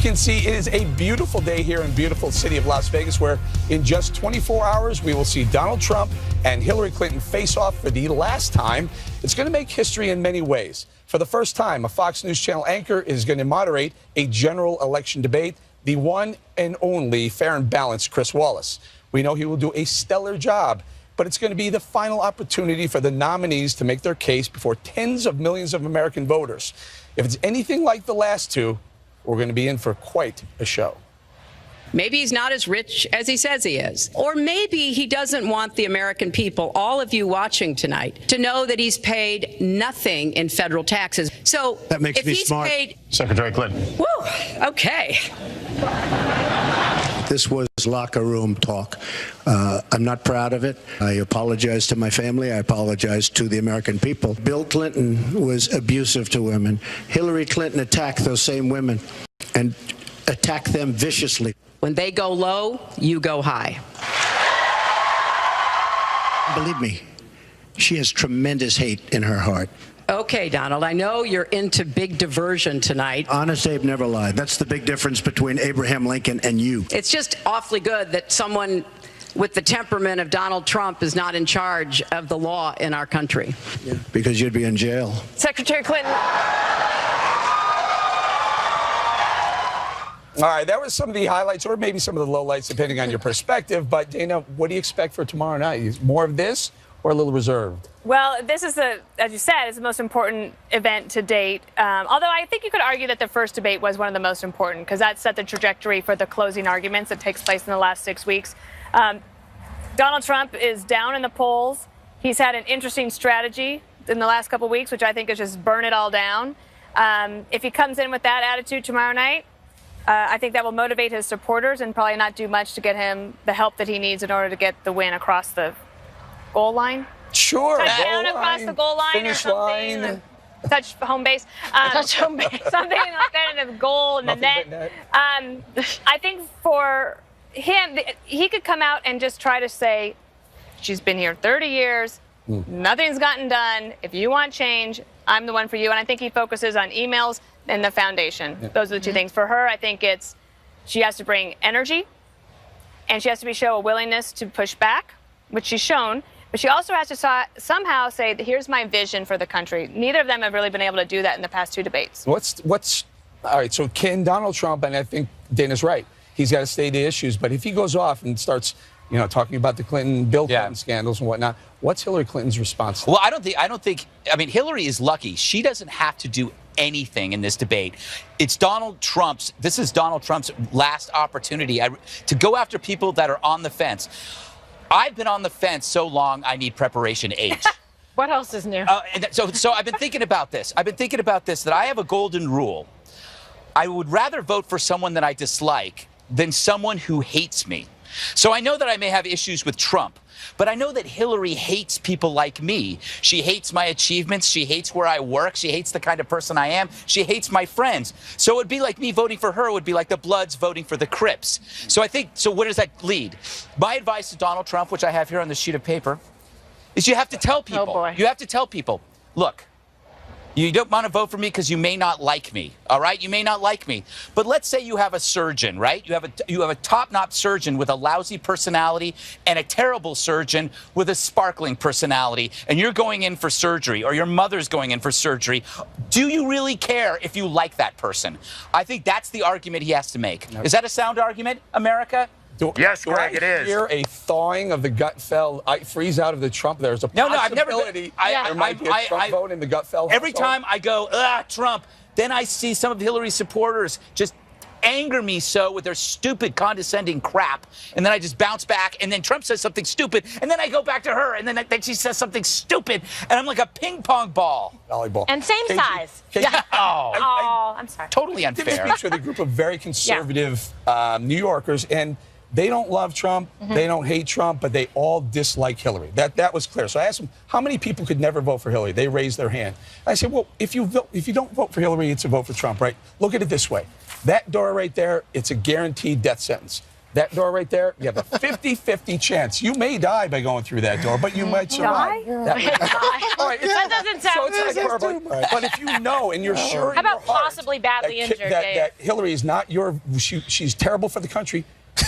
can see, it is a beautiful day here in beautiful city of Las Vegas, where in just 24 hours, we will see Donald Trump and Hillary Clinton face off for the last time. It's going to make history in many ways. For the first time, a Fox News Channel anchor is going to moderate a general election debate, the one and only fair and balanced Chris Wallace. We know he will do a stellar job, but it's going to be the final opportunity for the nominees to make their case before tens of millions of American voters. If it's anything like the last two, we're going to be in for quite a show. Maybe he's not as rich as he says he is. Or maybe he doesn't want the American people, all of you watching tonight, to know that he's paid nothing in federal taxes. So that makes if me he's smart. Paid, Secretary Clinton. woo, okay. This was locker room talk. I'm not proud of it. I apologize to my family. I apologize to the American people. Bill Clinton was abusive to women. Hillary Clinton attacked those same women and attacked them viciously. When they go low, you go high. Believe me, she has tremendous hate in her heart. Okay, Donald, I know you're into big diversion tonight. Honest Abe never lied. That's the big difference between Abraham Lincoln and you. It's just awfully good that someone with the temperament of Donald Trump is not in charge of the law in our country. Yeah, because you'd be in jail. Secretary Clinton. All right, that was some of the highlights, or maybe some of the lowlights, depending on your perspective. But, Dana, what do you expect for tomorrow night? More of this or a little reserved? Well, this is, as you said, is the most important event to date. Although I think you could argue that the first debate was one of the most important, because that set the trajectory for the closing arguments that takes place in the last 6 weeks. Donald Trump is down in the polls. He's had an interesting strategy in the last couple of weeks, which I think is just burn it all down. If he comes in with that attitude tomorrow night, I think that will motivate his supporters and probably not do much to get him the help that he needs in order to get the win across the goal line. Sure. Touchdown across the goal line finish or something. line. Touch home base. Touch home base. Something like that in the goal in the net. I think for him, he could come out and just try to say, she's been here 30 years. Nothing's gotten done. If you want change, I'm the one for you. And I think he focuses on emails and the foundation. Yeah. Those are the two things. For her, I think it's she has to bring energy, and she has to show a willingness to push back, which she's shown. But she also has to somehow say, here's my vision for the country. Neither of them have really been able to do that in the past two debates. All right, so can Donald Trump, and I think Dana's right, he's got to stay the issues, but if he goes off and starts, talking about the Bill Clinton scandals and whatnot, what's Hillary Clinton's response? Well, I mean, Hillary is lucky. She doesn't have to do anything in this debate. This is Donald Trump's last opportunity to go after people that are on the fence. I've been on the fence so long, I need preparation H. What else is new? So I've been thinking about this. That I have a golden rule. I would rather vote for someone that I dislike than someone who hates me. So I know that I may have issues with Trump, but I know that Hillary hates people like me. She hates my achievements. She hates where I work. She hates the kind of person I am. She hates my friends. So it would be like me voting for her. It would be like the Bloods voting for the Crips. So where does that lead? My advice to Donald Trump, which I have here on the sheet of paper, is you have to tell people. Oh boy. You have to tell people, look, you don't want to vote for me because you may not like me, all right? You may not like me. But let's say you have a surgeon, right? You have a top-notch surgeon with a lousy personality and a terrible surgeon with a sparkling personality, and you're going in for surgery, or your mother's going in for surgery. Do you really care if you like that person? I think that's the argument he has to make. Is that a sound argument, America? Yes, Greg, it is. Hear a thawing of the gut fell, freeze out of the Trump. There's a possibility there might be a Trump vote in the gut fell. Every time I go, Trump, then I see some of Hillary's supporters just anger me so with their stupid, condescending crap, and then I just bounce back, and then Trump says something stupid, and then I go back to her, and then she says something stupid, and I'm like a ping pong ball. Volleyball. And same size. Yeah. I'm sorry. Totally Tim unfair. speaks with a group of very conservative New Yorkers, and they don't love Trump, they don't hate Trump, but they all dislike Hillary. That was clear. So I asked them, how many people could never vote for Hillary? They raised their hand. I said, well, if you don't vote for Hillary, it's a vote for Trump, right? Look at it this way. That door right there, it's a guaranteed death sentence. That door right there, you have a 50-50 chance. You may die by going through that door, but you might survive. Die? All right, That doesn't sound so it's hyperbole. But if you know and you're sure How in your about heart possibly badly that, injured, that, Dave? that Hillary is not she's terrible for the country,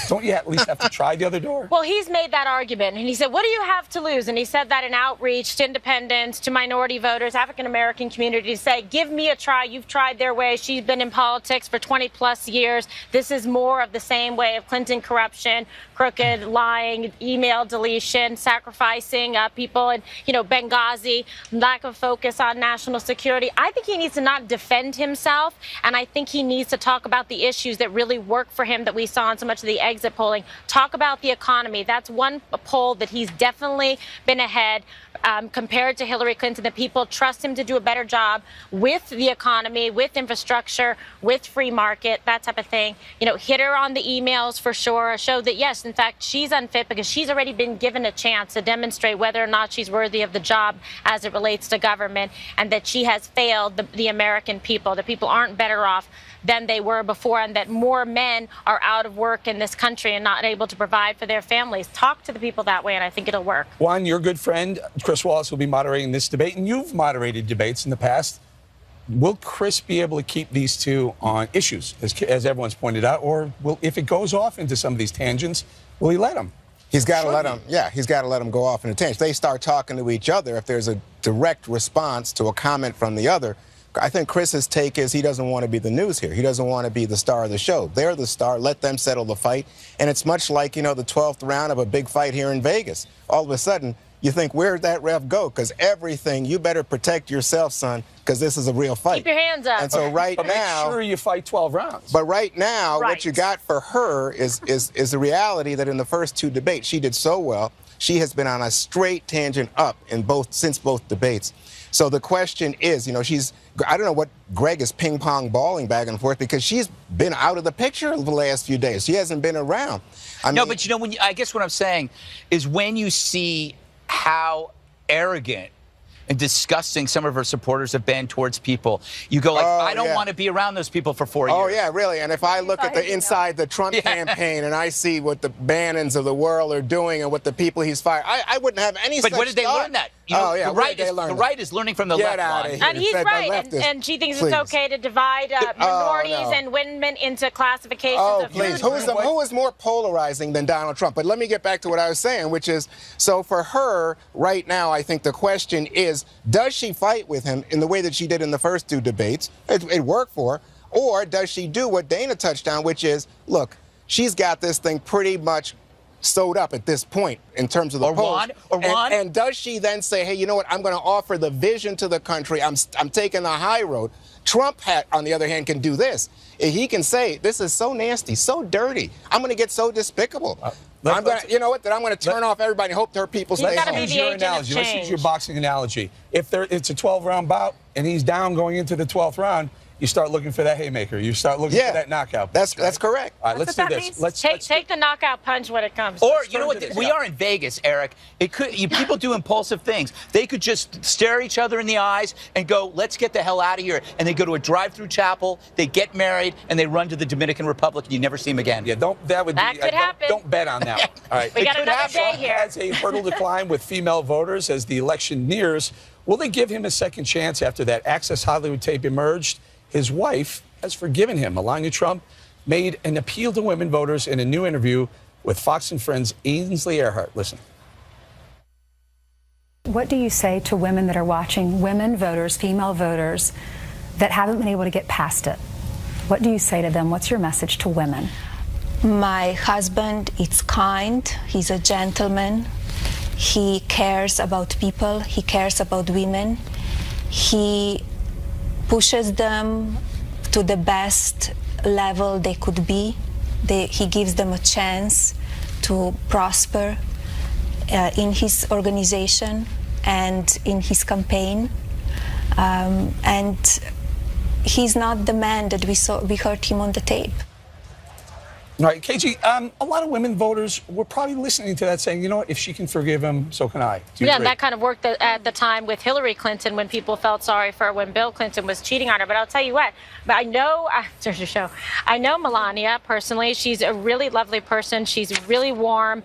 don't you at least have to try the other door? Well, he's made that argument, and he said, what do you have to lose? And he said that in outreach to independents, to minority voters, African-American community, to say, give me a try. You've tried their way. She's been in politics for 20-plus years. This is more of the same way of Clinton corruption, crooked, lying, email deletion, sacrificing people in, Benghazi, lack of focus on national security. I think he needs to not defend himself, and I think he needs to talk about the issues that really work for him that we saw in so much of the exit polling. Talk about the economy. That's one poll that he's definitely been ahead compared to Hillary Clinton. That people trust him to do a better job with the economy, with infrastructure, with free market, that type of thing. Hit her on the emails for sure. Show that, yes, in fact, she's unfit because she's already been given a chance to demonstrate whether or not she's worthy of the job as it relates to government, and that she has failed the American people. The people aren't better off than they were before, and that more men are out of work in this country and not able to provide for their families. Talk to the people that way, and I think it'll work. Juan, your good friend, Chris Wallace, will be moderating this debate, and you've moderated debates in the past. Will Chris be able to keep these two on issues, as everyone's pointed out, or if it goes off into some of these tangents, will he let him? He's got to let them. Yeah, he's got to let them go off in a tangent. They start talking to each other. If there's a direct response to a comment from the other, I think Chris's take is he doesn't want to be the news here. He doesn't want to be the star of the show. They're the star. Let them settle the fight. And it's much like, the 12th round of a big fight here in Vegas. All of a sudden, you think, where'd that ref go? Because everything, you better protect yourself, son, because this is a real fight. Keep your hands up. And so But make sure you fight 12 rounds. But right now, Right. what you got for her is the reality that in the first two debates, she did so well. She has been on a straight tangent up since both debates. So the question is, I don't know what Greg is ping-pong balling back and forth because she's been out of the picture the last few days. She hasn't been around. No, but I guess what I'm saying is when you see how arrogant and disgusting some of her supporters have been towards people, you go like, I don't want to be around those people for 4 years. Oh, yeah, really. And if I look at the inside the Trump campaign and I see what the Bannons of the world are doing and what the people he's fired, I wouldn't have any such But when did they learn that? The right is learning from the Get left out line. of here. And he's right, and she thinks it's okay to divide minorities and women into classifications of please. food. Who is more polarizing than Donald Trump? But let me get back to what I was saying, which is, so for her, right now, I think the question is, does she fight with him in the way that she did in the first two debates? It worked for her. Or does she do what Dana touched on, which is, look, she's got this thing pretty much sewed up at this point in terms of the polls. And does she then say, hey, you know what, I'm going to offer the vision to the country. I'm taking the high road. Trump, on the other hand, can do this. He can say, this is so nasty, so dirty. I'm going to get so despicable. I'm going to turn off everybody and hope their people stay home. Let's use your analogy. Let's use your boxing analogy. If it's a 12-round bout and he's down going into the 12th round, you start looking for that haymaker. You start looking for that knockout. That's correct. All right, let's do this. Let's take the knockout punch when it comes. Or you know what? We are in Vegas, Eric. People do impulsive things. They could just stare each other in the eyes and go, "Let's get the hell out of here." And they go to a drive-through chapel. They get married and they run to the Dominican Republic, and you never see them again. Yeah, that could happen. Don't bet on that. All right, we got another day here. As a hurdle to climb with female voters as the election nears, will they give him a second chance after that Access Hollywood tape emerged? His wife has forgiven him. Melania Trump made an appeal to women voters in a new interview with Fox and Friends' Ainsley Earhardt. Listen. What do you say to women that are watching, women voters, female voters, that haven't been able to get past it? What do you say to them? What's your message to women? My husband is kind. He's a gentleman. He cares about people. He cares about women. He pushes them to the best level they could be. He gives them a chance to prosper in his organization and in his campaign. And he's not the man that we heard him on the tape. All right, KG, a lot of women voters were probably listening to that saying, you know what, if she can forgive him, so can I. Do you Yeah, agree? that kind of worked at the time with Hillary Clinton when people felt sorry for her when Bill Clinton was cheating on her. But I'll tell you what, but I know, there's a show. I know Melania personally. She's a really lovely person. She's really warm,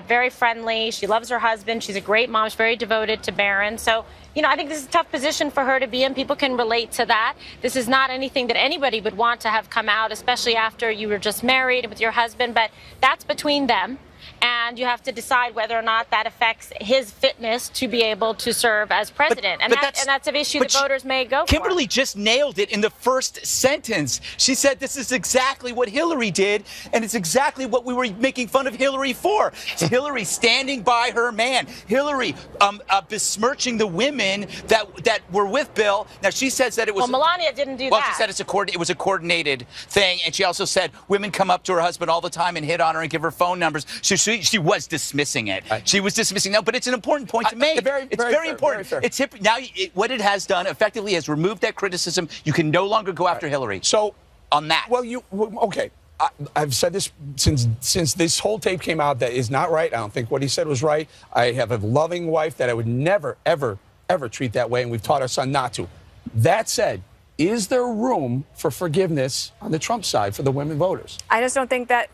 very friendly. She loves her husband. She's a great mom. She's very devoted to Barron. So, you know, I think this is a tough position for her to be in. People can relate to that. This is not anything that anybody would want to have come out, especially after you were just married with your husband. But that's between them. And you have to decide whether or not that affects his fitness to be able to serve as president. And that's an issue that voters may go for. Kimberly just nailed it in the first sentence. She said this is exactly what Hillary did, and it's exactly what we were making fun of Hillary for. Hillary standing by her man. Hillary besmirching the women that were with Bill. Now, she says that it was... Well, Melania didn't do well, that. she said it was a coordinated thing, and she also said women come up to her husband all the time and hit on her and give her phone numbers. So she was dismissing it. She was dismissing. No, but it's an important point to make. It's very important. Very fair. It's now what it has done effectively has removed that criticism. You can no longer go after Hillary. So on that. Well, okay. I've said this since this whole tape came out. That is not right. I don't think what he said was right. I have a loving wife that I would never, ever, ever treat that way, and we've taught our son not to. That said, is there room for forgiveness on the Trump side for the women voters? I just don't think that.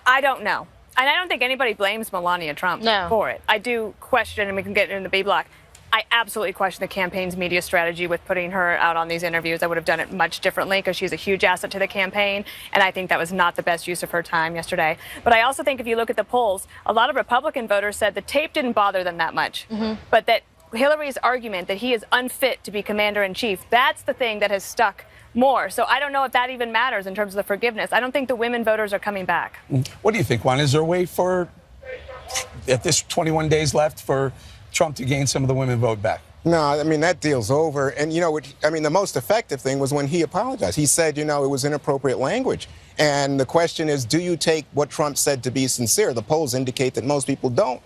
I don't know. And I don't think anybody blames Melania Trump for it. I do question, and we can get into the B block, I absolutely question the campaign's media strategy with putting her out on these interviews. I would have done it much differently because she's a huge asset to the campaign, and I think that was not the best use of her time yesterday. But I also think if you look at the polls, a lot of Republican voters said the tape didn't bother them that much, but that Hillary's argument that he is unfit to be commander-in-chief, that's the thing that has stuck more. So I don't know if that even matters in terms of the forgiveness. I don't think the women voters are coming back. What do you think, Juan? Is there a way for, at this 21 days left, for Trump to gain some of the women vote back? No, I mean, that deal's over. And, you know, the most effective thing was when he apologized. He said, you know, it was inappropriate language. And the question is, do you take what Trump said to be sincere? The polls indicate that most people don't. Right.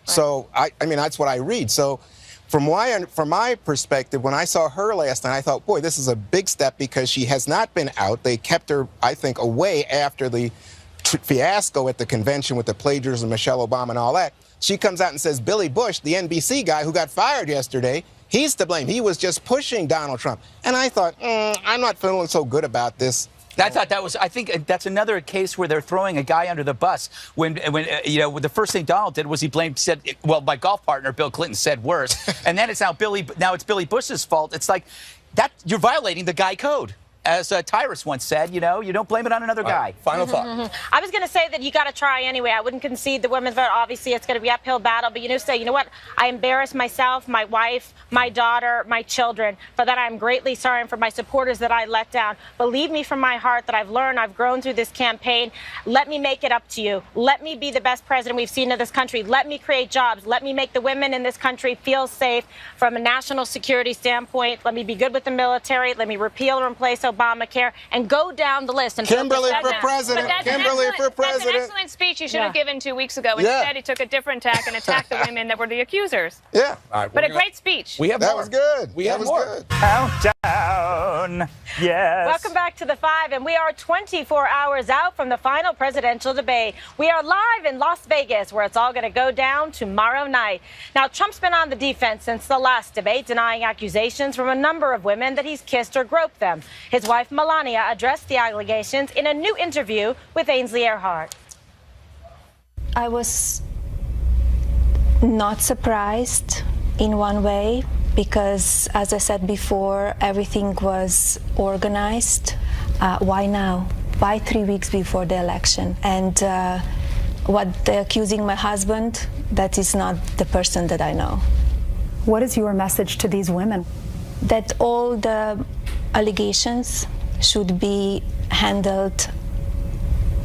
So, I mean, that's what I read. So from my perspective, when I saw her last night, I thought, boy, this is a big step because she has not been out. They kept her, I think, away after the fiasco at the convention with the plagiarism, Michelle Obama and all that. She comes out and says Billy Bush, the NBC guy who got fired yesterday, he's to blame. He was just pushing Donald Trump. And I thought, I'm not feeling so good about this. I think that's another case where they're throwing a guy under the bus. When you know, the first thing Donald did was he said, well, my golf partner, Bill Clinton, said worse. And then it's now it's Billy Bush's fault. It's like that you're violating the guy code. As Tyrus once said, you know, you don't blame it on another guy. Final thought. I was going to say that you got to try anyway. I wouldn't concede the women's vote. Obviously, it's going to be uphill battle. But you know what? I embarrassed myself, my wife, my daughter, my children. For that, I'm greatly sorry. And for my supporters that I let down. Believe me from my heart that I've learned, I've grown through this campaign. Let me make it up to you. Let me be the best president we've seen in this country. Let me create jobs. Let me make the women in this country feel safe from a national security standpoint. Let me be good with the military. Let me repeal and replace Obamacare and go down the list. And Kimberly for president. Kimberly for president. That's an excellent speech you should have given 2 weeks ago. Instead, he took a different tack and attacked the women that were the accusers. Yeah. All right, but a great speech. We have that more. was good. That was good. Countdown. Yes. Welcome back to The Five, and we are 24 hours out from the final presidential debate. We are live in Las Vegas, where it's all going to go down tomorrow night. Now, Trump's been on the defense since the last debate, denying accusations from a number of women that he's kissed or groped them. His wife, Melania, addressed the allegations in a new interview with Ainsley Earhardt. I was not surprised in one way because, as I said before, everything was organized. Why now? Why 3 weeks before the election? And what they're accusing my husband, that is not the person that I know. What is your message to these women? That all the allegations should be handled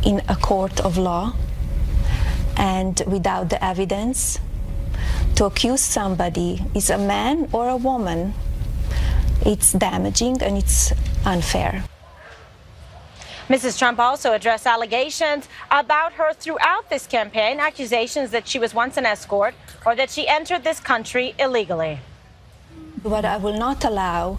in a court of law and without the evidence. To accuse somebody, is a man or a woman, it's damaging and it's unfair. Mrs. Trump also addressed allegations about her throughout this campaign, accusations that she was once an escort or that she entered this country illegally. But I will not allow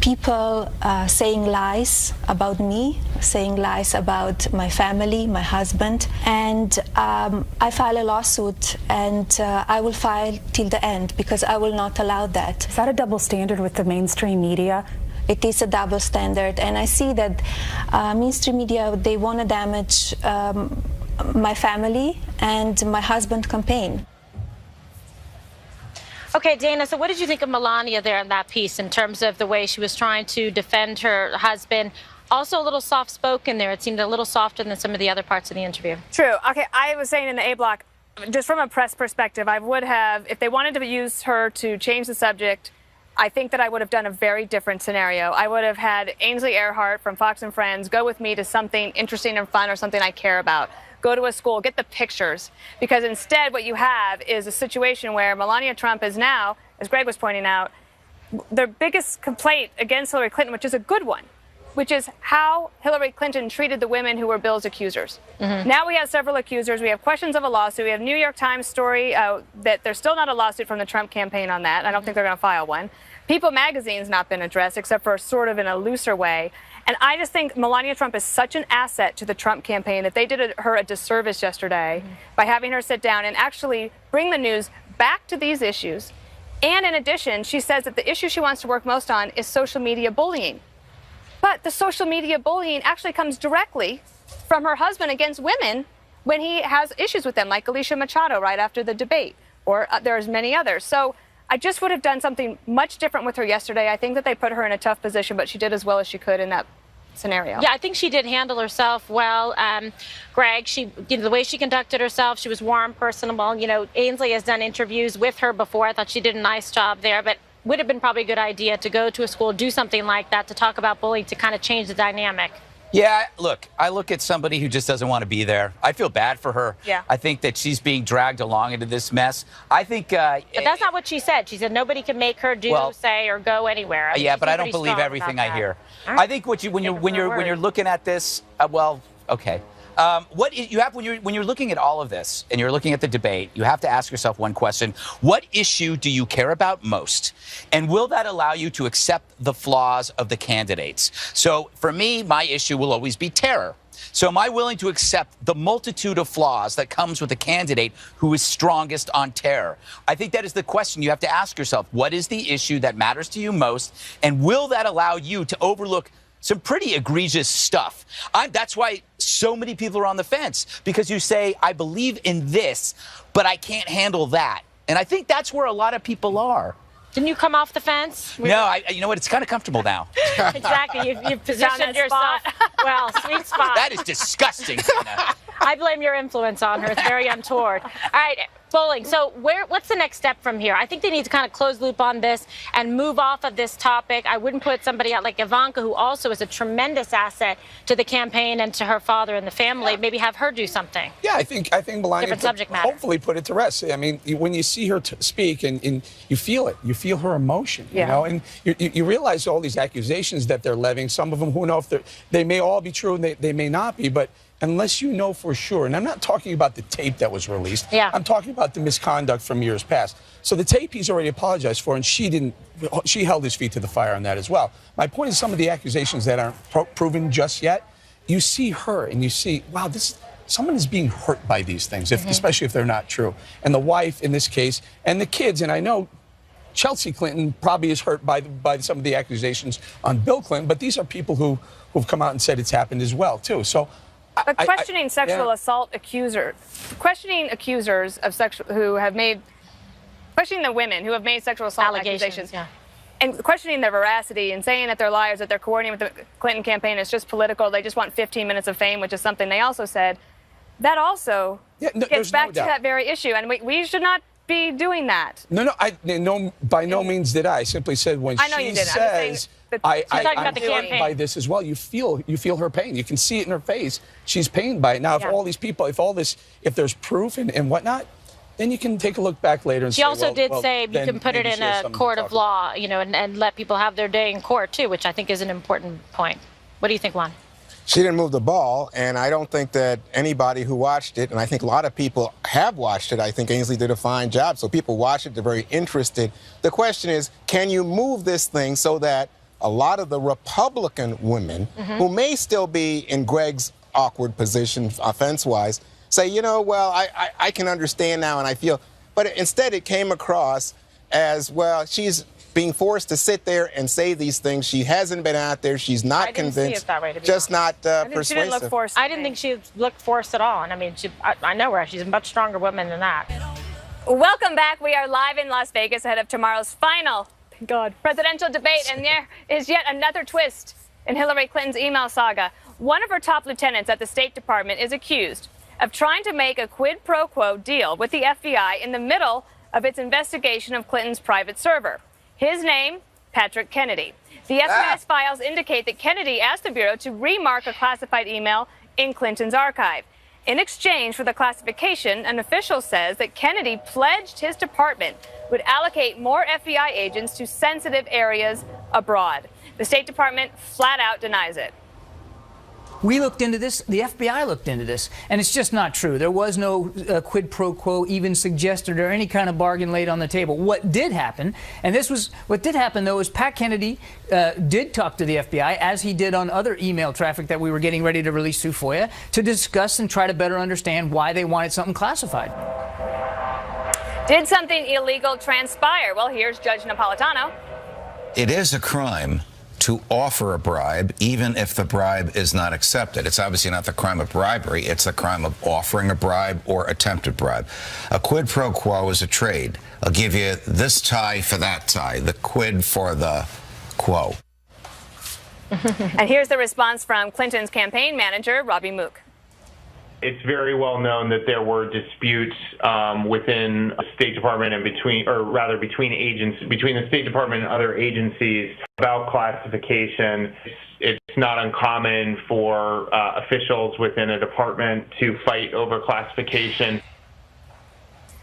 people saying lies about me, saying lies about my family, my husband. And I file a lawsuit, and I will file till the end because I will not allow that. Is that a double standard with the mainstream media? It is a double standard, and I see that mainstream media, they want to damage my family and my husband campaign. Okay, Dana, so what did you think of Melania there in that piece in terms of the way she was trying to defend her husband? Also a little soft-spoken there. It seemed a little softer than some of the other parts of the interview. True. Okay, I was saying in the A block, just from a press perspective, I would have, if they wanted to use her to change the subject, I think that I would have done a very different scenario. I would have had Ainsley Earhardt from Fox and Friends go with me to something interesting and fun or something I care about. Go to a school, get the pictures. Because instead what you have is a situation where Melania Trump is now, as Greg was pointing out, their biggest complaint against Hillary Clinton, which is a good one, which is how Hillary Clinton treated the women who were Bill's accusers. Now we have several accusers. We have questions of a lawsuit. We have New York Times story that there's still not a lawsuit from the Trump campaign on that. I don't think they're going to file one. People magazine's not been addressed except for sort of in a looser way. And I just think Melania Trump is such an asset to the Trump campaign that they did her a disservice yesterday by having her sit down and actually bring the news back to these issues. And in addition, she says that the issue she wants to work most on is social media bullying. But the social media bullying actually comes directly from her husband against women when he has issues with them, like Alicia Machado right after the debate, or there's many others. So I just would have done something much different with her yesterday. I think that they put her in a tough position, but she did as well as she could in that scenario. Yeah, I think she did handle herself well. Greg, the way she conducted herself, she was warm, personable. You know, Ainsley has done interviews with her before. I thought she did a nice job there, but would have been probably a good idea to go to a school, do something like that, to talk about bullying, to kind of change the dynamic. Yeah, look, I look at somebody who just doesn't want to be there. I feel bad for her. Yeah. I think that she's being dragged along into this mess. I think... but that's not what she said. She said nobody can make her do, say, or go anywhere. I mean, yeah, but I don't believe everything I hear. Right. I think when you're looking at this, okay. When you're looking at all of this and you're looking at the debate, you have to ask yourself one question: what issue do you care about most, and will that allow you to accept the flaws of the candidates? So for me, my issue will always be terror. So am I willing to accept the multitude of flaws that comes with a candidate who is strongest on terror? I think that is the question you have to ask yourself. What is the issue that matters to you most, and will that allow you to overlook some pretty egregious stuff? That's why so many people are on the fence, because you say, I believe in this, but I can't handle that. And I think that's where a lot of people are. Didn't you come off the fence? No, you know what? It's kind of comfortable now. Exactly. You've positioned yourself. Well, sweet spot. That is disgusting, Tina. I blame your influence on her. It's very untoward. All right, Bowling. So what's the next step from here? I think they need to kind of close loop on this and move off of this topic. I wouldn't put somebody out like Ivanka, who also is a tremendous asset to the campaign and to her father and the family. Maybe have her do something. Yeah, I think Melania hopefully put it to rest. I mean, when you see her speak and you feel it, you feel her emotion, you know, and you realize all these accusations that they're levying. Some of them, who know if they may all be true and they may not be, but unless you know for sure, and I'm not talking about the tape that was released. Yeah. I'm talking about the misconduct from years past. So the tape he's already apologized for, and she held his feet to the fire on that as well. My point is, some of the accusations that aren't proven just yet, you see her and you see, wow, someone is being hurt by these things, especially if they're not true. And the wife in this case, and the kids, and I know Chelsea Clinton probably is hurt by some of the accusations on Bill Clinton, but these are people who've come out and said it's happened as well, too. So. But questioning sexual assault accusers, questioning accusers of questioning the women who have made sexual assault accusations, and questioning their veracity and saying that they're liars, that they're coordinating with the Clinton campaign, it's just political, they just want 15 minutes of fame, which is something they also said, that also gets back to that very issue, and we should not be doing that. No, by no means did I. Simply said when she says, I'm pained by this as well. You feel her pain. You can see it in her face. She's pained by it. Now, if all these people, if there's proof and whatnot, then you can take a look back later and she also did say you can put it in a court of law, you know, and let people have their day in court too, which I think is an important point. What do you think, Juan? She didn't move the ball, and I don't think that anybody who watched it, and I think a lot of people have watched it, I think Ainsley did a fine job, so people watch it, they're very interested. The question is, can you move this thing so that a lot of the Republican women, who may still be in Greg's awkward position offense-wise, say, you know, well, I can understand now and I feel, but instead it came across as, well, she's being forced to sit there and say these things. She hasn't been out there. She's not convinced. I didn't see it that way, to be just honest. Not persuasive. She didn't look forced. I didn't think she looked forced at all. And I mean, I know her. She's a much stronger woman than that. Welcome back. We are live in Las Vegas ahead of tomorrow's final, thank God, presidential debate. And there is yet another twist in Hillary Clinton's email saga. One of her top lieutenants at the State Department is accused of trying to make a quid pro quo deal with the FBI in the middle of its investigation of Clinton's private server. His name, Patrick Kennedy. The FBI's files indicate that Kennedy asked the Bureau to remark a classified email in Clinton's archive. In exchange for the classification, an official says that Kennedy pledged his department would allocate more FBI agents to sensitive areas abroad. The State Department flat out denies it. We looked into this, the FBI looked into this, and it's just not true. There was no quid pro quo even suggested or any kind of bargain laid on the table. What did happen, and what did happen though, is Pat Kennedy did talk to the FBI, as he did on other email traffic that we were getting ready to release through FOIA, to discuss and try to better understand why they wanted something classified. Did something illegal transpire? Well, here's Judge Napolitano. It is a crime to offer a bribe, even if the bribe is not accepted. It's obviously not the crime of bribery. It's the crime of offering a bribe or attempted bribe. A quid pro quo is a trade. I'll give you this tie for that tie, the quid for the quo. And here's the response from Clinton's campaign manager, Robbie Mook. It's very well known that there were disputes within the State Department and between the State Department and other agencies about classification. It's not uncommon for officials within a department to fight over classification.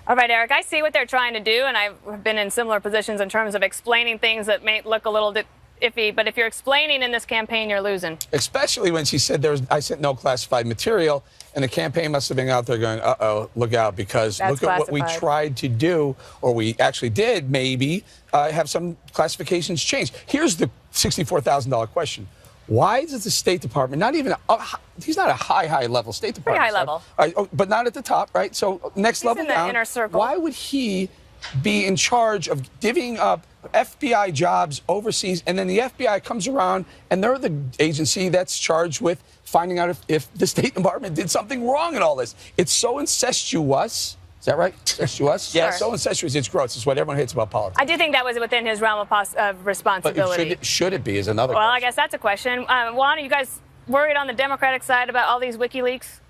All right, Eric, I see what they're trying to do, and I've been in similar positions in terms of explaining things that may look a little iffy, but if you're explaining in this campaign, you're losing. Especially when she said I sent no classified material, and the campaign must have been out there going, uh-oh, look out, because look at what we tried to do, or we actually did maybe have some classifications changed. Here's the $64,000 question. Why does the State Department, not even, he's not a high level State Department. Pretty high level. But not at the top, right? So next level down. He's in the inner circle. Why would he be in charge of divvying up FBI jobs overseas, and then the FBI comes around and they're the agency that's charged with finding out if the State Department did something wrong in all this? It's so incestuous. Is that right? Incestuous? Yes. Sure. So incestuous, it's gross. It's what everyone hates about politics. I do think that was within his realm of responsibility. But should it be is another question. Well, I guess that's a question. Juan, are you guys worried on the Democratic side about all these WikiLeaks?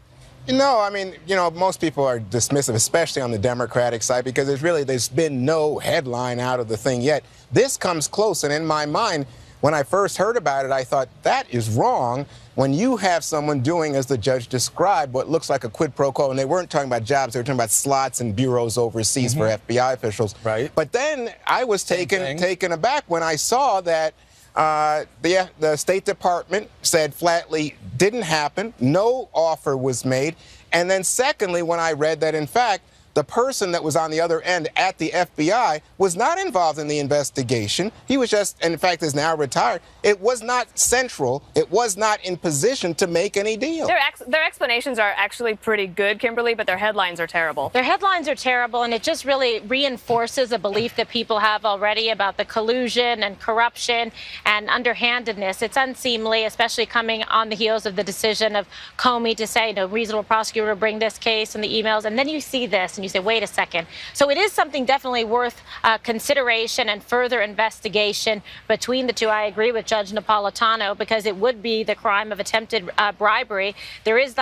No, I mean, most people are dismissive, especially on the Democratic side, because there's been no headline out of the thing yet. This comes close, and in my mind, when I first heard about it, I thought, that is wrong. When you have someone doing, as the judge described, what looks like a quid pro quo, and they weren't talking about jobs, they were talking about slots and bureaus overseas for FBI officials. Right. But then I was taken aback when I saw that the State Department said flatly, didn't happen, no offer was made. And then secondly, when I read that, in fact, the person that was on the other end at the FBI was not involved in the investigation. He was just, and in fact, is now retired. It was not central. It was not in position to make any deal. Their explanations are actually pretty good, Kimberly, but their headlines are terrible. Their headlines are terrible, and it just really reinforces a belief that people have already about the collusion and corruption and underhandedness. It's unseemly, especially coming on the heels of the decision of Comey to say, no reasonable prosecutor will bring this case and the emails. And then you see this, and you say, wait a second. So it is something definitely worth consideration and further investigation between the two. I agree with Judge Napolitano, because it would be the crime of attempted bribery. There is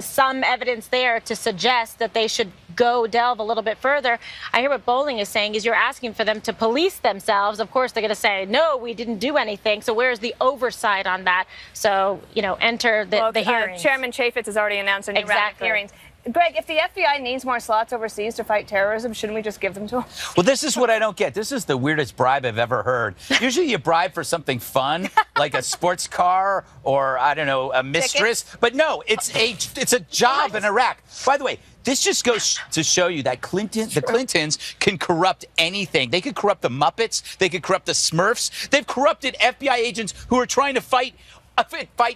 some evidence there to suggest that they should go delve a little bit further. I hear what Bowling is saying is you're asking for them to police themselves. Of course, they're going to say, no, we didn't do anything. So where's the oversight on that? So, enter the hearings. Chairman Chaffetz has already announced a new round of hearings. Greg, if the FBI needs more slots overseas to fight terrorism, shouldn't we just give them to them? Well, this is what I don't get. This is the weirdest bribe I've ever heard. Usually you bribe for something fun, like a sports car or, I don't know, a mistress. But no, it's a job in Iraq. By the way, this just goes to show you that the Clintons can corrupt anything. They could corrupt the Muppets. They could corrupt the Smurfs. They've corrupted FBI agents who are trying to fight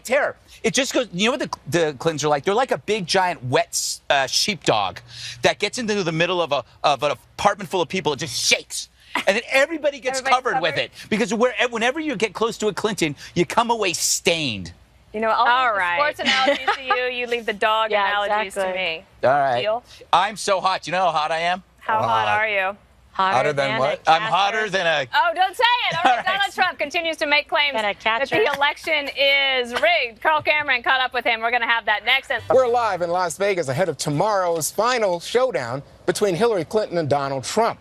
terror. It just goes, you know what the Clintons are like? They're like a big, giant, wet sheepdog that gets into the middle of an apartment full of people. It just shakes. And then everybody gets covered with it. Because whenever you get close to a Clinton, you come away stained. You know, I'll leave the sports analogies to you. You leave the dog analogies to me. All right. Deal? I'm so hot. You know how hot I am? How hot are you? Hotter than what? I'm hotter than a... Oh, don't say it. All right. Donald Trump continues to make claims that the election is rigged. Carl Cameron caught up with him. We're going to have that next. We're live in Las Vegas ahead of tomorrow's final showdown between Hillary Clinton and Donald Trump.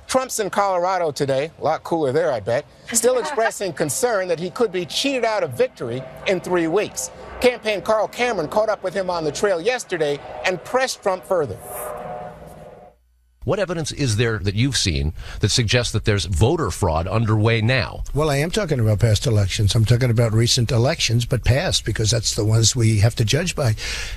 Trump's in Colorado today, a lot cooler there, I bet, still expressing concern that he could be cheated out of victory in 3 weeks. Campaign Carl Cameron caught up with him on the trail yesterday and pressed Trump further. What evidence is there that you've seen that suggests that there's voter fraud underway now? Well, I am talking about past elections. I'm talking about recent elections, but past, because that's the ones we have to judge by.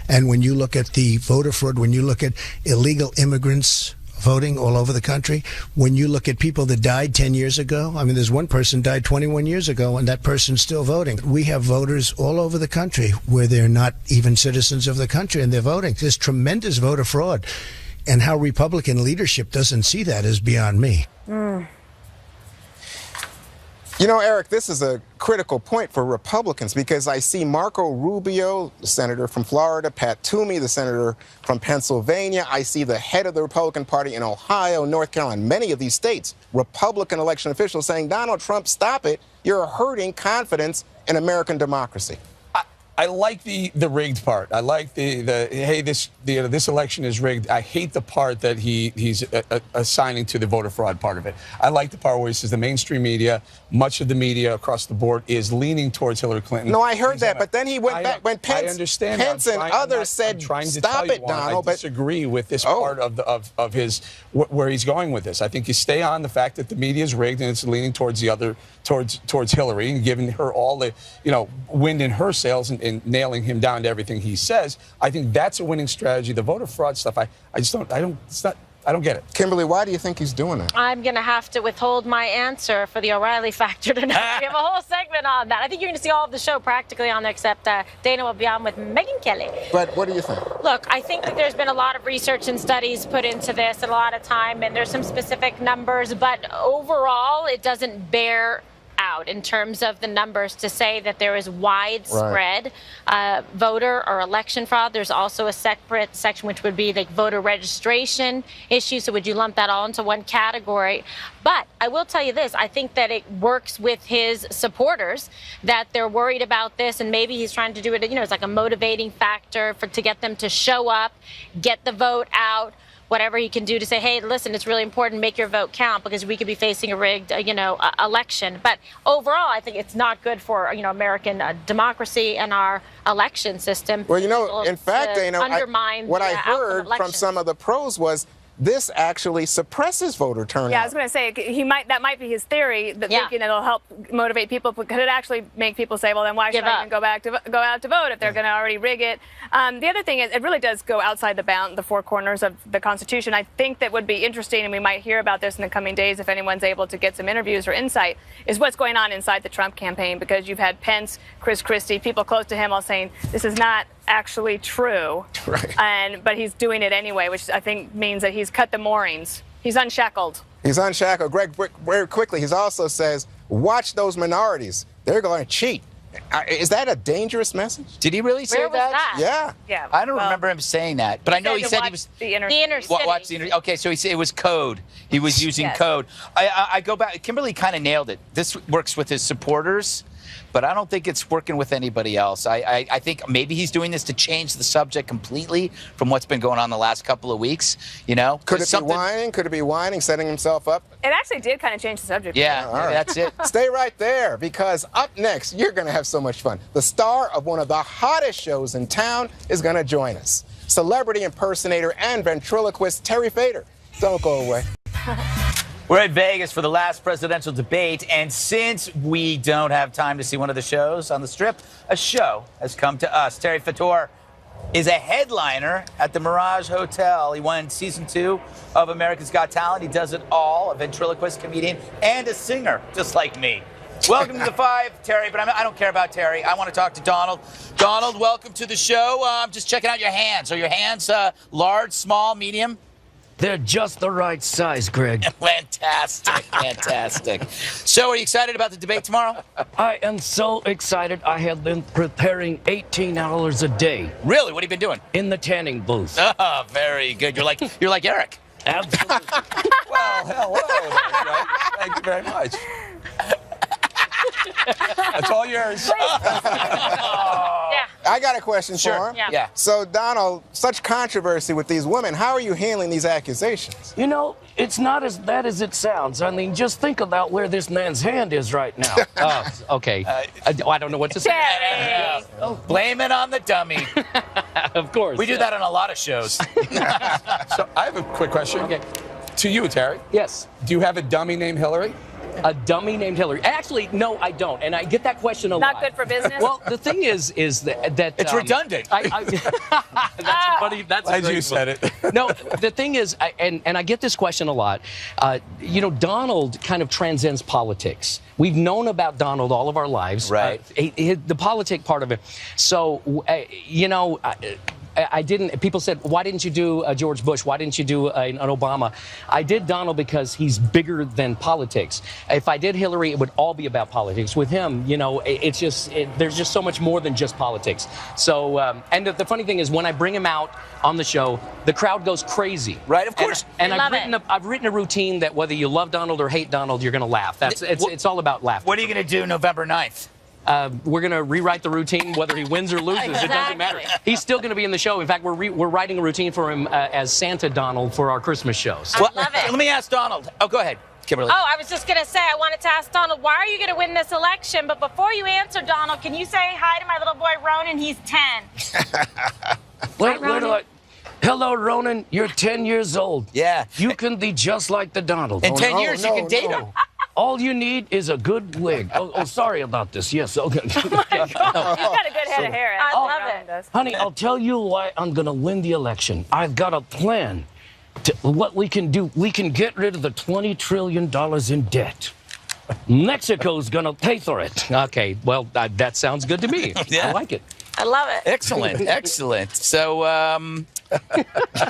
And when you look at the voter fraud, when you look at illegal immigrants voting all over the country, when you look at people that died 10 years ago, I mean, there's one person died 21 years ago, and that person's still voting. We have voters all over the country where they're not even citizens of the country, and they're voting. There's tremendous voter fraud. And how Republican leadership doesn't see that is beyond me. You know, Eric, this is a critical point for Republicans because I see Marco Rubio, the senator from Florida, Pat Toomey, the senator from Pennsylvania. I see the head of the Republican Party in Ohio, North Carolina, many of these states, Republican election officials saying, Donald Trump, stop it. You're hurting confidence in American democracy. I like the rigged part. I like the hey, this election is rigged. I hate the part that he's assigning to the voter fraud part of it. I like the part where he says the mainstream media, much of the media across the board, is leaning towards Hillary Clinton. No, I heard that, but then he went back when Pence, I understand. Pence and others said, "Stop it, Donald." I disagree with this part of his where he's going with this. I think you stay on the fact that the media is rigged and it's leaning towards the other towards Hillary and giving her all the wind in her sails and nailing him down to everything he says. I think that's a winning strategy. The voter fraud stuff, I don't get it. Kimberly, why do you think he's doing it? I'm going to have to withhold my answer for the O'Reilly factor tonight. We have a whole segment on that. I think you're going to see all of the show practically on there, except Dana will be on with Megyn Kelly. But what do you think? Look, I think that there's been a lot of research and studies put into this and a lot of time, and there's some specific numbers, but overall, it doesn't bear out in terms of the numbers to say that there is widespread voter or election fraud. There's also a separate section which would be like voter registration issues. So would you lump that all into one category? But I will tell you this, I think that it works with his supporters that they're worried about this, and maybe he's trying to do it, it's like a motivating factor to get them to show up, get the vote out. Whatever he can do to say, hey, listen, it's really important, make your vote count because we could be facing a rigged, election. But overall, I think it's not good for, American democracy and our election system. Well, in fact, undermine what I heard from some of the pros was this actually suppresses voter turnout. Yeah, I was going to say that might be his theory that thinking it'll help motivate people. But could it actually make people say, well, then why should I even go out to vote if they're going to already rig it? The other thing is, it really does go outside the four corners of the Constitution. I think that would be interesting, and we might hear about this in the coming days if anyone's able to get some interviews or insight, is what's going on inside the Trump campaign, because you've had Pence, Chris Christie, people close to him all saying this is not actually true, but he's doing it anyway, which I think means that he's cut the moorings. He's unshackled. He's unshackled. Greg, very quickly, he also says, watch those minorities. They're going to cheat. Is that a dangerous message? Did he really say that? Yeah. I don't remember him saying that, but I know he said he was the inner city. Okay, so he said it was code. He was using code. I go back. Kimberly kind of nailed it. This works with his supporters, but I don't think it's working with anybody else. I think maybe he's doing this to change the subject completely from what's been going on the last couple of weeks. Could it be whining? Could it be whining, setting himself up? It actually did kind of change the subject. Yeah, that's it. Stay right there, because up next, you're going to have so much fun. The star of one of the hottest shows in town is going to join us. celebrity impersonator and ventriloquist Terry Fader. Don't go away. We're at Vegas for the last presidential debate, and since we don't have time to see one of the shows on the Strip, a show has come to us. Terry Fator is a headliner at the Mirage Hotel. He won season 2 of America's Got Talent. He does it all, a ventriloquist, comedian, and a singer, just like me. Welcome to the 5, Terry, but I don't care about Terry. I want to talk to Donald. Donald, welcome to the show. I'm just checking out your hands. Are your hands large, small, medium? They're just the right size, Greg. Fantastic, fantastic. So are you excited about the debate tomorrow? I am so excited. I have been preparing 18 hours a day. Really? What have you been doing? In the tanning booth. Oh, very good. You're like Eric. Absolutely. Well, hello there, Greg. Thank you very much. That's all yours. Yeah. I got a question for him. Yeah. So, Donald, such controversy with these women. How are you handling these accusations? You know, it's not as bad as it sounds. I mean, just think about where this man's hand is right now. Okay. I don't know what to say. Blame it on the dummy. Of course. We do that on a lot of shows. So I have a quick question. Okay. To you, Terry. Yes. Do you have a dummy named Hillary? A dummy named Hillary. Actually, no, I don't, and I get that question a lot. Not good for business? Well, the thing is that It's redundant. that's funny. That's Glad you said it. No, the thing is, and I get this question a lot. You know, Donald kind of transcends politics. We've known about Donald all of our lives. Right. The politic part of it. So, you know. I didn't. People said, "Why didn't you do George Bush? Why didn't you do an Obama?" I did Donald because he's bigger than politics. If I did Hillary, it would all be about politics. With him, you know, it's just there's just so much more than just politics. So, and the funny thing is, when I bring him out on the show, the crowd goes crazy. Right, of course. And I've written a routine that whether you love Donald or hate Donald, you're going to laugh. It's all about laughter. What are you going to do November 9th? We're going to rewrite the routine, whether he wins or loses. Exactly. It doesn't matter. He's still going to be in the show. In fact, we're writing a routine for him as Santa Donald for our Christmas shows. I love it. Let me ask Donald. Oh, go ahead, Kimberly. Oh, I was just going to say, I wanted to ask Donald, why are you going to win this election? But before you answer, Donald, can you say hi to my little boy, Ronan? He's 10. Hello, Ronan. You're 10 years old. Yeah. You can be just like the Donald. In 10 years, you can date him. All you need is a good wig. Oh, sorry about this. Yes, okay. He's got a good head of hair. I love it. Honey, I'll tell you why I'm going to win the election. I've got a plan to what we can do. We can get rid of the $20 trillion in debt. Mexico's going to pay for it. Okay, well, that sounds good to me. Yeah. I like it. I love it. Excellent, excellent. So, God,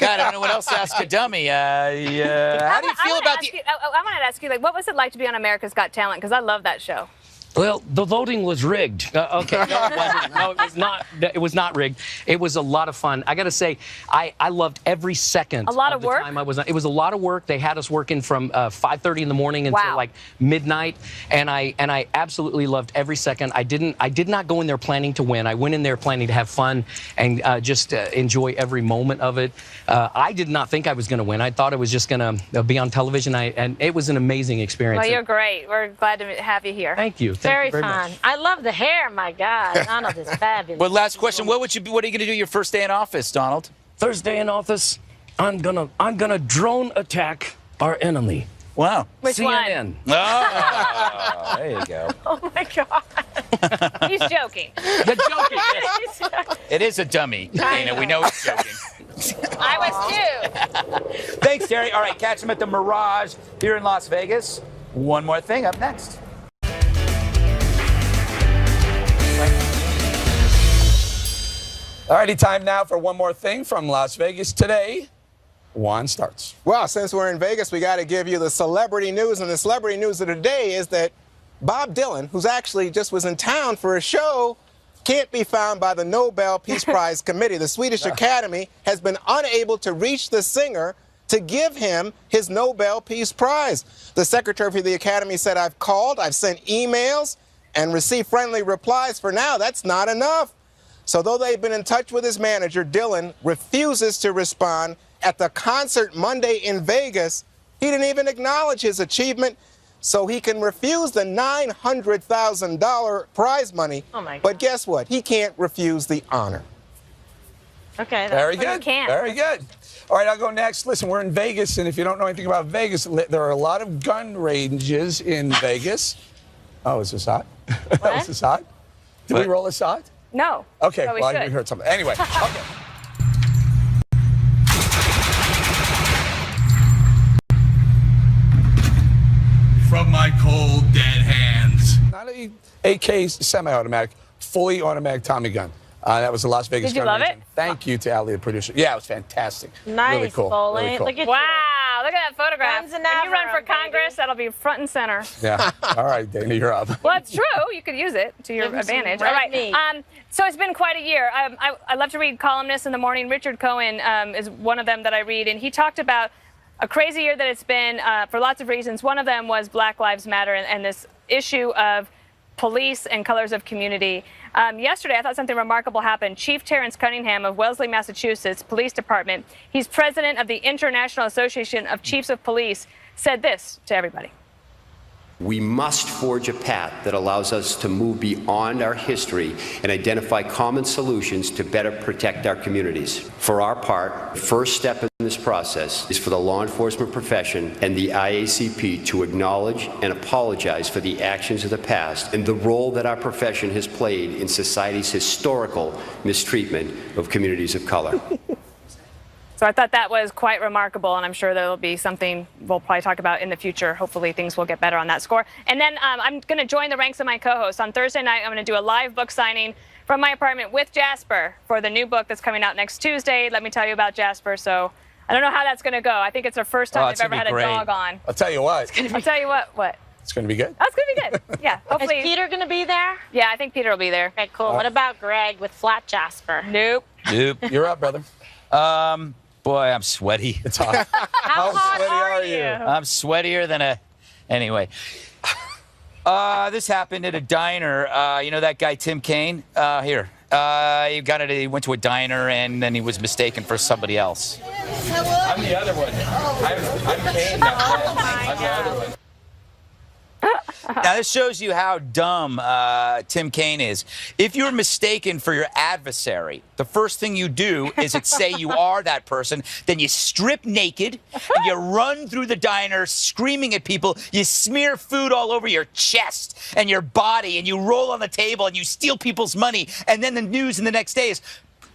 I don't know what else to ask a dummy. How do you feel about the... I wanted to ask you, like, what was it like to be on America's Got Talent? Because I love that show. Well, the voting was rigged. Okay, no, it wasn't. No, it was not. It was not rigged. It was a lot of fun. I got to say, I loved every second. A lot of work. Time I was on. It was a lot of work. They had us working from 5:30 in the morning until like midnight, and I absolutely loved every second. I did not go in there planning to win. I went in there planning to have fun and just enjoy every moment of it. I did not think I was going to win. I thought it was just going to be on television. And it was an amazing experience. Well, you're great. We're glad to have you here. Thank you. Very fun. I love the hair. My God, Donald is fabulous. Well, last question. What are you going to do your first day in office, Donald? First day in office, I'm gonna drone attack our enemy. Wow. Which CNN. one? Oh, there you go. Oh my God. He's joking. You're joking. It is a dummy. We know he's joking. I was too. Thanks, Terry. All right, catch him at the Mirage here in Las Vegas. One more thing up next. Alrighty, time now for one more thing from Las Vegas. Today, Juan starts. Well, since we're in Vegas, we got to give you the celebrity news. And the celebrity news of the day is that Bob Dylan, who's actually just was in town for a show, can't be found by the Nobel Peace Prize Committee. The Swedish Academy has been unable to reach the singer to give him his Nobel Peace Prize. The secretary for the Academy said, I've called, I've sent emails, and received friendly replies. For now, that's not enough. So though they've been in touch with his manager, Dylan refuses to respond. At the concert Monday in Vegas, he didn't even acknowledge his achievement, so he can refuse the $900,000 prize money. Oh my God. But guess what? He can't refuse the honor. Okay. Very Well, you good. can't. Very good. All right, I'll go next. Listen, we're in Vegas, and if you don't know anything about Vegas, there are a lot of gun ranges in Vegas. Oh, is this hot? Is this hot? Did we roll this hot? No. Okay, But we well, should. we heard something. Anyway, okay. From my cold, dead hands. Not a AK semi-automatic, fully automatic Tommy gun. That was the Las Vegas Did you gun love range. it? Thank you to Ali, the producer. Yeah, it was fantastic. Nice, Really cool. Bowling. Really cool. Look at Wow, look at that photograph. Guns and When you run for Navarone, Congress, baby. that'll be front and center. Yeah. All right, Dana, you're up. Well, it's true. You could use it to your Give 'em some advantage. red All right. meat. So it's been quite a year. I love to read columnists in the morning. Richard Cohen is one of them that I read, and he talked about a crazy year that it's been for lots of reasons. One of them was Black Lives Matter and this issue of police and colors of community. Yesterday, I thought something remarkable happened. Chief Terrence Cunningham of Wellesley, Massachusetts Police Department, he's president of the International Association of Chiefs of Police, said this to everybody. We must forge a path that allows us to move beyond our history and identify common solutions to better protect our communities. For our part, the first step in this process is for the law enforcement profession and the IACP to acknowledge and apologize for the actions of the past and the role that our profession has played in society's historical mistreatment of communities of color. So I thought that was quite remarkable, and I'm sure there'll be something we'll probably talk about in the future. Hopefully things will get better on that score. And then I'm going to join the ranks of my co-hosts. On Thursday night, I'm going to do a live book signing from my apartment with Jasper for the new book that's coming out next Tuesday. Let me tell you about Jasper. So I don't know how that's going to go. I think it's the first time it's they've ever gonna had be a great. dog on. I'll tell you what. I'll tell you what. What? It's going to be good. That's going to be good. Yeah, hopefully. Is Peter going to be there? Yeah, I think Peter will be there. Okay, cool. What about Greg with Flat Jasper? Nope. Nope. You're up, brother. Boy, I'm sweaty. It's hot. How hot sweaty are are you? I'm sweatier than a. Anyway. This happened at a diner. You know that guy, Tim Kaine? Here. He went to a diner and then he was mistaken for somebody else. I'm the other one. I'm Kaine. I'm the other one. Now, this shows you how dumb Tim Kaine is. If you're mistaken for your adversary, the first thing you do is say you are that person. Then you strip naked and you run through the diner screaming at people. You smear food all over your chest and your body, and you roll on the table and you steal people's money. And then the news in the next day is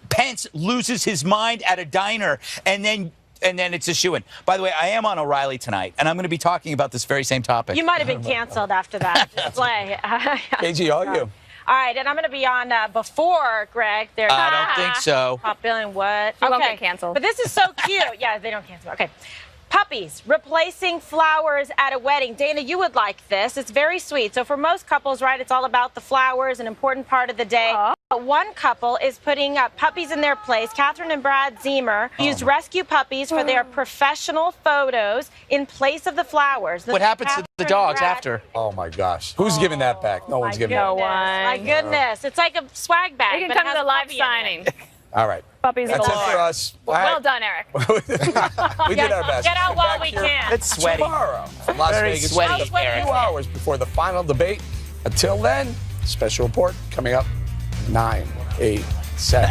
Pence loses his mind at a diner, and then it's a shoo-in. By the way, I am on O'Reilly tonight, and I'm going to be talking about this very same topic. You might have been canceled after that display. KG, all you. All right, and I'm going to be on before Greg. I don't think so. Pop Billing, what? You won't get canceled. But this is so cute. Yeah, they don't cancel. Okay. Puppies replacing flowers at a wedding. Dana, you would like this. It's very sweet. So for most couples, right, it's all about the flowers, an important part of the day. But one couple is putting puppies in their place. Catherine and Brad Zemer used rescue puppies for their professional photos in place of the flowers. What happens to the dogs after? Oh, my gosh. Who's giving that back? No one's giving No that back. one. My goodness. It's like a swag bag. You can but come it to has the a live puppy in it. signing. All right. Puppies That's it galore. for us. Well done, Eric. We did our best. Get out while Back we here can. It's sweaty. Tomorrow from Las Very Vegas. sweaty, Just a Eric. few hours before the final debate. Until then, special report coming up 9, 8, 7.